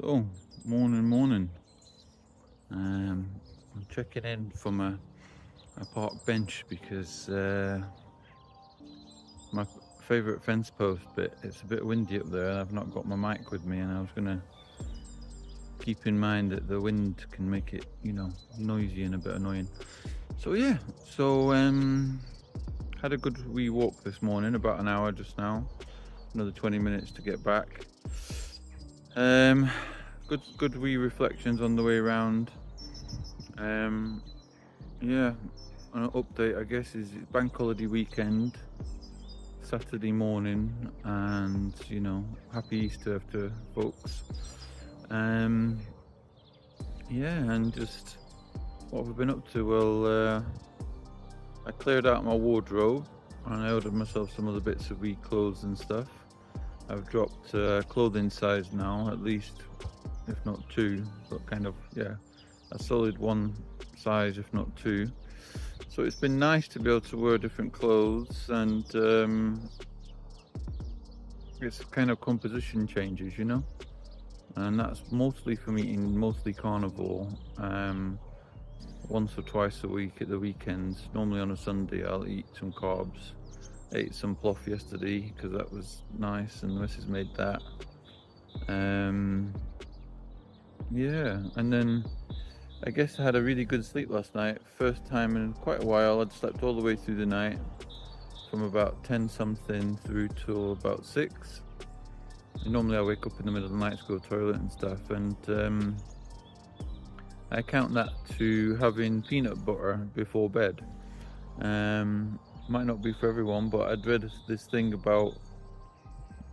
So, morning. I'm checking in from a park bench because my favourite fence post bit, it's a bit windy up there and I've not got my mic with me, and I was going to keep in mind that the wind can make it, noisy and a bit annoying. So yeah, had a good wee walk this morning, about an hour just now, another 20 minutes to get back. Good wee reflections on the way around. Yeah, an update I guess is it's bank holiday weekend, Saturday morning, and happy Easter to folks. Yeah, and just what have I been up to? Well, I cleared out my wardrobe and I ordered myself some other bits of wee clothes and stuff. I've dropped clothing size now, at least, if not two, but kind of, yeah, a solid one size, if not two. So it's been nice to be able to wear different clothes, and it's kind of composition changes, and that's mostly from eating mostly carnivore, once or twice a week at the weekends. Normally on a Sunday I'll eat some carbs. Ate some plough yesterday because that was nice, and the missus made that. Yeah, and then I guess I had a really good sleep last night. First time in quite a while. I'd slept all the way through the night, from about 10 something through till about 6. And normally I wake up in the middle of the night to go to the toilet and stuff, and I count that to having peanut butter before bed. Might not be for everyone, but I'd read this thing about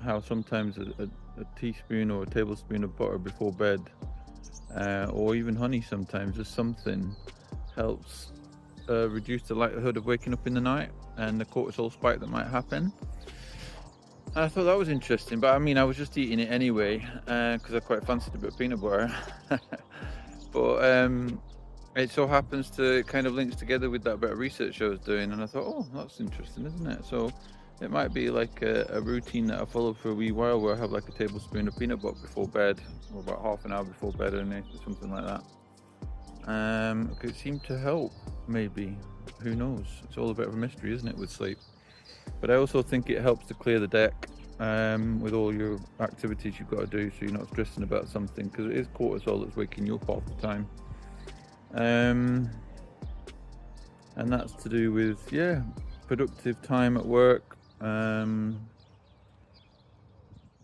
how sometimes a teaspoon or a tablespoon of butter before bed, or even honey sometimes, just something, helps reduce the likelihood of waking up in the night and the cortisol spike that might happen. And I thought that was interesting, but I mean, I was just eating it anyway because I quite fancied a bit of peanut butter. But it so happens to kind of links together with that bit of research I was doing, and I thought, oh, that's interesting, isn't it? So it might be like a routine that I follow for a wee while, where I have like a tablespoon of peanut butter before bed, or about half an hour before bed, or something like that. It could seem to help, maybe. Who knows? It's all a bit of a mystery, isn't it, with sleep? But I also think it helps to clear the deck with all your activities you've got to do, so you're not stressing about something, because it is cortisol that's waking you up half the time. And that's to do with, yeah, productive time at work.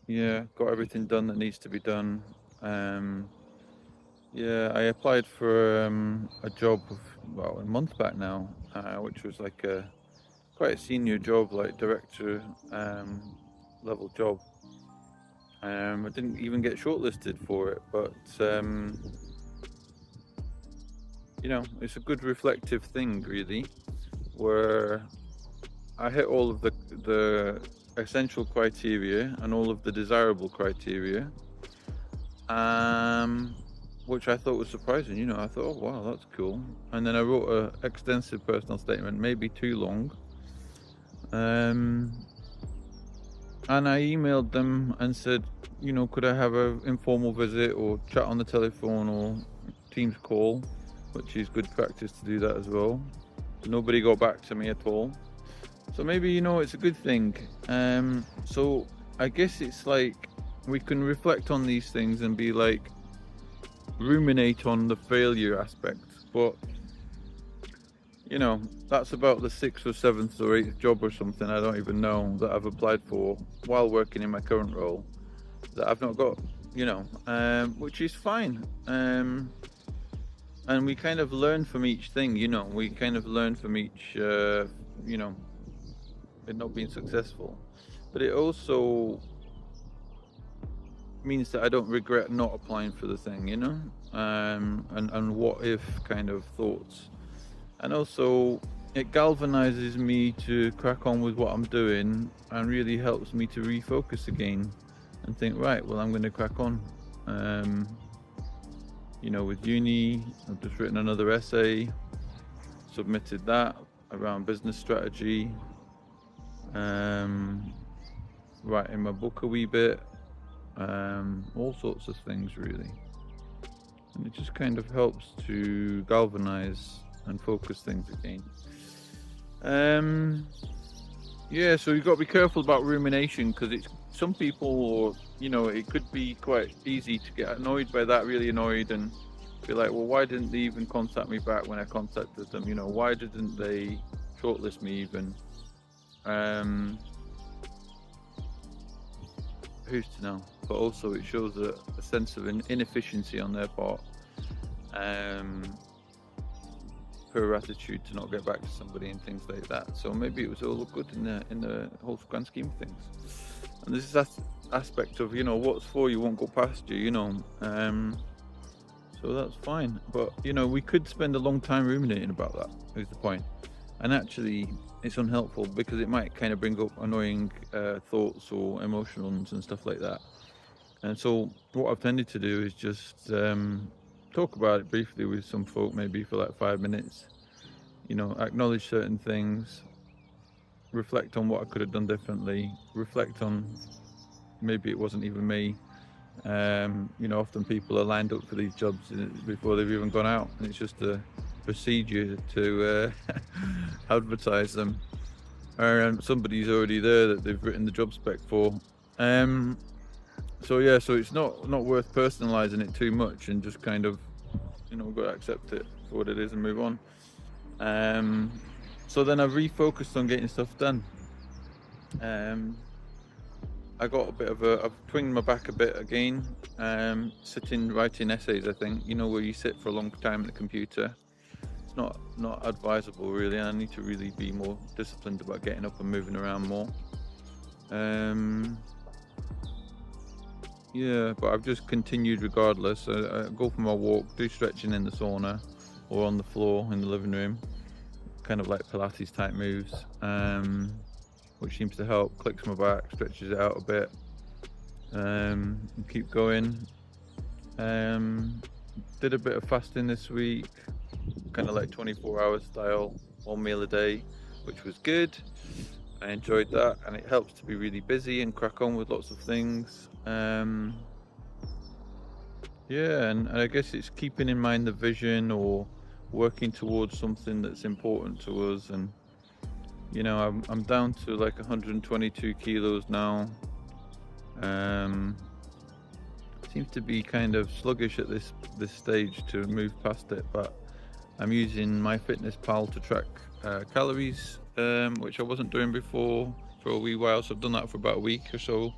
Yeah, got everything done that needs to be done. Yeah, I applied for a job a month back now, which was like quite a senior job, like director level job. I didn't even get shortlisted for it, but it's a good reflective thing, really, where I hit all of the essential criteria and all of the desirable criteria, which I thought was surprising. I thought, oh wow, that's cool. And then I wrote an extensive personal statement, maybe too long, and I emailed them and said, could I have an informal visit or chat on the telephone or Teams call, which is good practice to do that as well. Nobody got back to me at all. So maybe, it's a good thing. So I guess it's like we can reflect on these things and be like, ruminate on the failure aspect. But, that's about the 6th or 7th or 8th job or something, I don't even know, that I've applied for while working in my current role that I've not got, which is fine. And we kind of learn from each thing, we kind of learn from each, it not being successful. But it also means that I don't regret not applying for the thing, and what if kind of thoughts. And also it galvanizes me to crack on with what I'm doing, and really helps me to refocus again and think, right, well, I'm going to crack on. With uni, I've just written another essay, submitted that around business strategy, writing my book a wee bit, all sorts of things really. And it just kind of helps to galvanize and focus things again. Yeah, so you've got to be careful about rumination, because it's some people, or it could be quite easy to get annoyed by that, really annoyed, and be like, well, why didn't they even contact me back when I contacted them? Why didn't they shortlist me even? Who's to know? But also it shows a sense of inefficiency on their part. Poor attitude to not get back to somebody and things like that. So maybe it was all good in the whole grand scheme of things. And there's this aspect of what's for you won't go past you. So that's fine. But we could spend a long time ruminating about that. Is the point? And actually, it's unhelpful, because it might kind of bring up annoying thoughts or emotions and stuff like that. And so what I've tended to do is just talk about it briefly with some folk, maybe for like 5 minutes, acknowledge certain things, reflect on what I could have done differently, reflect on maybe it wasn't even me. Often people are lined up for these jobs before they've even gone out, and it's just a procedure to advertise them. Somebody's already there that they've written the job spec for. So it's not worth personalizing it too much, and just kind of we've got to accept it for what it is and move on. So then I've refocused on getting stuff done. I got I've twinged my back a bit again, sitting writing essays. I think where you sit for a long time at the computer, it's not advisable really. I need to really be more disciplined about getting up and moving around more. Yeah, but I've just continued regardless. I go for my walk, do stretching in the sauna or on the floor in the living room, kind of like Pilates type moves, which seems to help, clicks my back, stretches it out a bit, and keep going. Did a bit of fasting this week, kind of like 24-hour style, 1 meal a day, which was good. I enjoyed that, and it helps to be really busy and crack on with lots of things. And I guess it's keeping in mind the vision, or working towards something that's important to us. And I'm down to like 122 kilos now. Seems to be kind of sluggish at this stage to move past it, but I'm using MyFitnessPal to track calories, which I wasn't doing before for a wee while. So I've done that for about a week or so,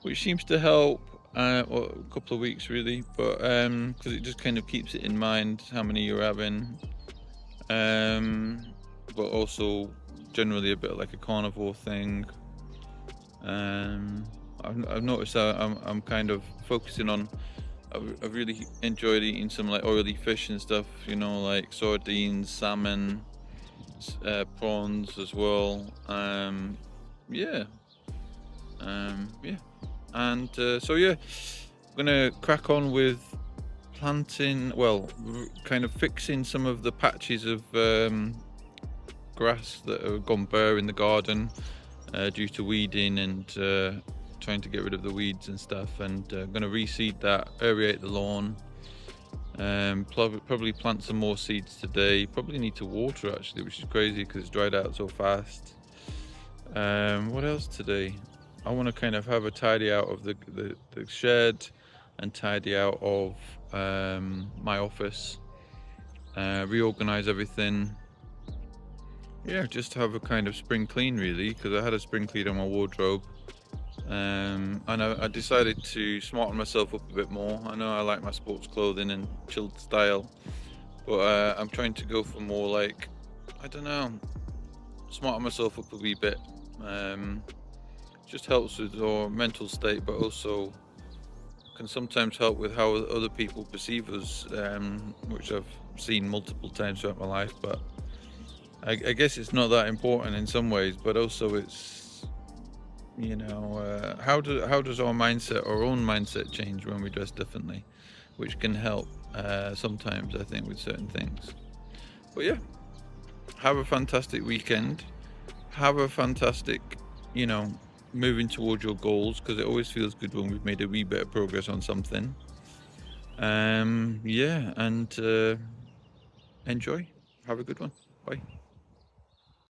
which seems to help, or a couple of weeks really, but because it just kind of keeps it in mind how many you're having, but also generally a bit like a carnivore thing. I've noticed that I'm kind of focusing on, I've really enjoyed eating some like oily fish and stuff, like sardines, salmon, prawns as well. I'm gonna crack on with planting, kind of fixing some of the patches of grass that have gone bare in the garden due to weeding and trying to get rid of the weeds and stuff, and gonna reseed that, aerate the lawn, probably plant some more seeds today. Probably need to water actually, which is crazy because it's dried out so fast. What else today? I want to kind of have a tidy out of the shed, and tidy out of my office, reorganize everything. Just have a kind of spring clean really, because I had a spring clean on my wardrobe, and I decided to smarten myself up a bit more. I know I like my sports clothing and chilled style, but I'm trying to go for more like, I don't know, smarten myself up a wee bit. Just helps with our mental state, but also can sometimes help with how other people perceive us, which I've seen multiple times throughout my life. But I guess it's not that important in some ways, but also it's, how does our own mindset change when we dress differently, which can help sometimes, I think, with certain things. But yeah, have a fantastic weekend. Have a fantastic, moving towards your goals, because it always feels good when we've made a wee bit of progress on something. Yeah, and enjoy. Have a good one. Bye.